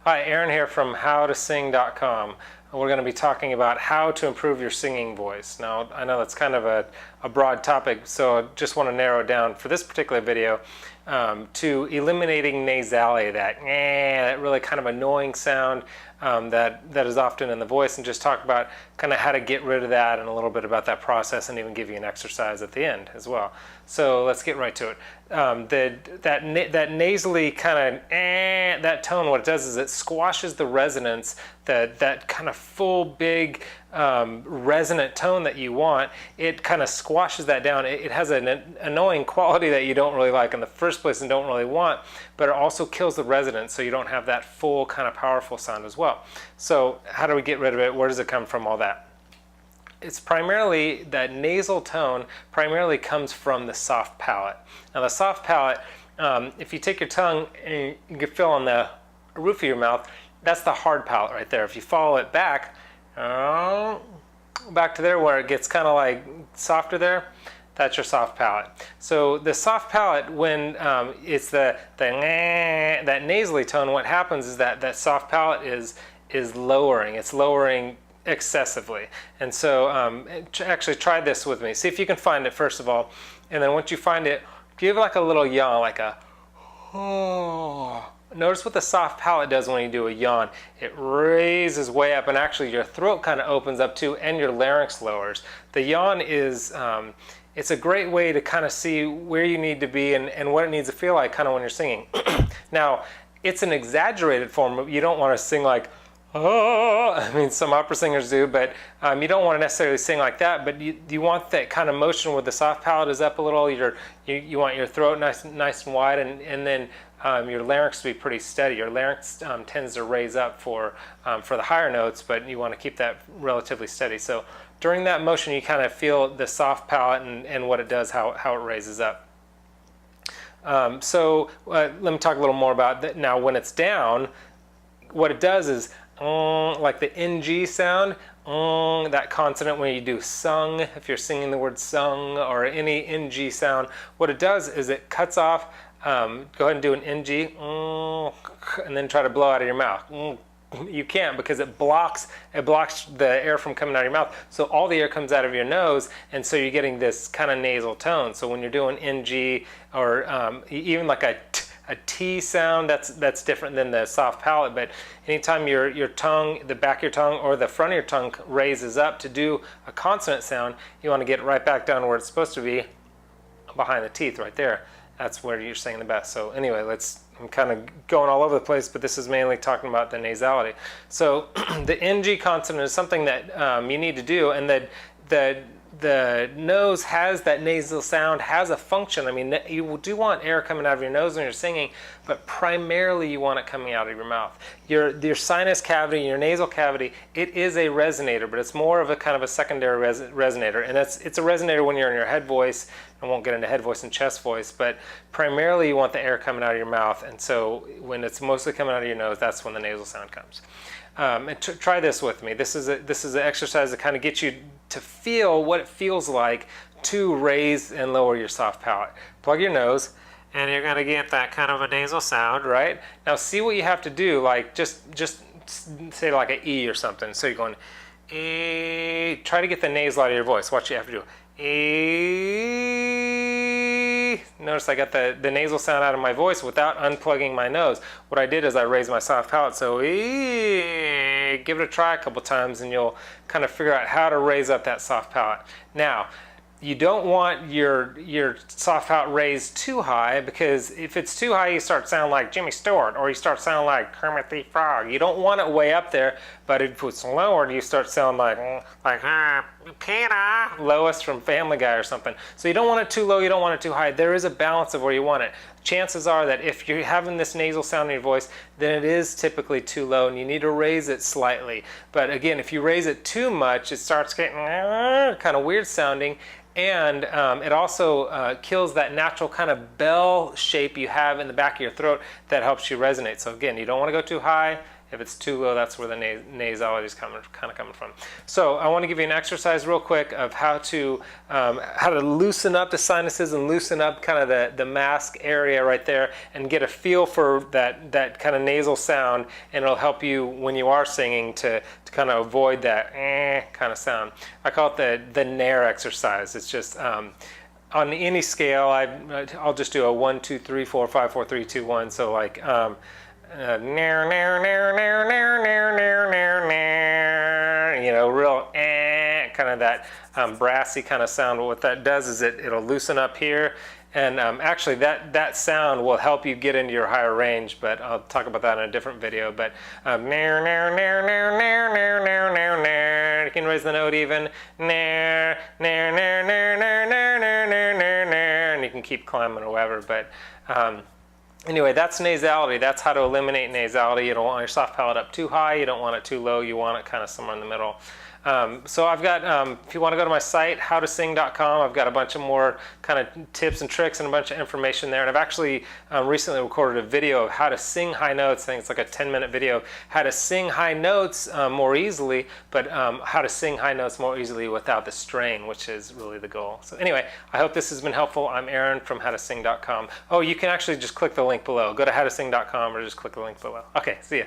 Hi, Aaron here from howtosing.com. We're going to be talking about how to improve your singing voice. Now, I know that's kind of a broad topic, so I just want to narrow it down for this particular video to eliminating nasality, that really kind of annoying sound that is often in the voice, and just talk about kind of how to get rid of that and a little bit about that process, and even give you an exercise at the end as well. So let's get right to it. That nasally kind of that tone, what it does is it squashes the resonance, that kind of full big resonant tone that you want. It kind of squashes that down. It has an annoying quality that you don't really like in the first place and don't really want, but it also kills the resonance, so you don't have that full kind of powerful sound as well. So how do we get rid of it? Where does it come from, all that? It's primarily, that nasal tone primarily comes from the soft palate. Now the soft palate, if you take your tongue and you can feel on the roof of your mouth, that's the hard palate right there. If you follow it back to there where it gets kind of like softer there, that's your soft palate. So the soft palate, when it's that nasally tone, what happens is that soft palate is lowering. It's lowering excessively. And so actually try this with me. See if you can find it first of all, and then once you find it, give like a little yawn, like a oh. Notice what the soft palate does when you do a yawn. It raises way up, and actually your throat kind of opens up too, and your larynx lowers. The yawn is it's a great way to kind of see where you need to be and what it needs to feel like kind of when you're singing. Now, it's an exaggerated form. You don't want to sing like, oh, I mean, some opera singers do, but you don't want to necessarily sing like that, but you want that kind of motion where the soft palate is up a little, you want your throat nice and wide, and then your larynx to be pretty steady. Your larynx tends to raise up for the higher notes, but you want to keep that relatively steady. So during that motion, you kind of feel the soft palate and what it does, how it raises up. So let me talk a little more about that. Now when it's down, what it does is like the NG sound, that consonant when you do sung, if you're singing the word sung or any NG sound, what it does is it cuts off. Go ahead and do an NG, and then try to blow out of your mouth. You can't, because it blocks the air from coming out of your mouth. So all the air comes out of your nose, and so you're getting this kind of nasal tone. So when you're doing NG or even like a T sound, that's different than the soft palate. But anytime your tongue, the back of your tongue or the front of your tongue raises up to do a consonant sound, you want to get right back down where it's supposed to be, behind the teeth right there. That's where you're singing the best. So anyway, I'm kind of going all over the place, but this is mainly talking about the nasality. So the NG consonant is something that you need to do, and that the nose has that nasal sound, has a function. I mean, you do want air coming out of your nose when you're singing, but primarily you want it coming out of your mouth. Your sinus cavity, your nasal cavity, it is a resonator, but it's more of a kind of a secondary resonator. And it's a resonator when you're in your head voice. I won't get into head voice and chest voice, but primarily you want the air coming out of your mouth. And so when it's mostly coming out of your nose, that's when the nasal sound comes. And try this with me. This is an exercise to kind of get you to feel what it feels like to raise and lower your soft palate. Plug your nose, and you're going to get that kind of a nasal sound, right? Now see what you have to do, like just say like an E or something. So you're going, E. Try to get the nasal out of your voice. Watch what you have to do. E. Notice I got the nasal sound out of my voice without unplugging my nose. What I did is I raised my soft palate, so E. Give it a try a couple times and you'll kind of figure out how to raise up that soft palate. Now, you don't want your soft palate raised too high, because if it's too high, you start sounding like Jimmy Stewart, or you start sounding like Kermit the Frog. You don't want it way up there, but if it's lowered, you start sounding like Peter, Lois from Family Guy or something. So you don't want it too low, you don't want it too high. There is a balance of where you want it. Chances are that if you're having this nasal sound in your voice, then it is typically too low, and you need to raise it slightly. But again, if you raise it too much, it starts getting kind of weird sounding. And it also kills that natural kind of bell shape you have in the back of your throat that helps you resonate. So again, you don't want to go too high, If it's too low, that's where the nasality is kind of coming from. So I want to give you an exercise real quick of how to loosen up the sinuses and loosen up kind of the mask area right there and get a feel for that kind of nasal sound, and it'll help you when you are singing to kind of avoid that kind of sound. I call it the nair exercise. It's just on any scale, I'll just do a 1, 2, 3, 4, 5, 4, 3, 2, 1. So like nair, nair, nair, nair, nair, nair, nair, nair, you know, real kind of that brassy kind of sound. But what that does is it'll loosen up here, and actually that sound will help you get into your higher range, but I'll talk about that in a different video. But nair, nair, nair, nair, nair, nair, nair, nair, nair. You can raise the note even. Nair, nair, nair, nair, nair, nair, nair, nair, nair, nair, and you can keep climbing or whatever. But anyway, that's nasality. That's how to eliminate nasality. You don't want your soft palate up too high. You don't want it too low. You want it kind of somewhere in the middle. So I've got, if you want to go to my site, howtosing.com, I've got a bunch of more kind of tips and tricks and a bunch of information there. And I've actually recently recorded a video of how to sing high notes. I think it's like a 10-minute video, how to sing high notes more easily, but how to sing high notes more easily without the strain, which is really the goal. So anyway, I hope this has been helpful. I'm Aaron from howtosing.com. Oh, you can actually just click the link below. Go to howtosing.com or just click the link below. Okay, see ya.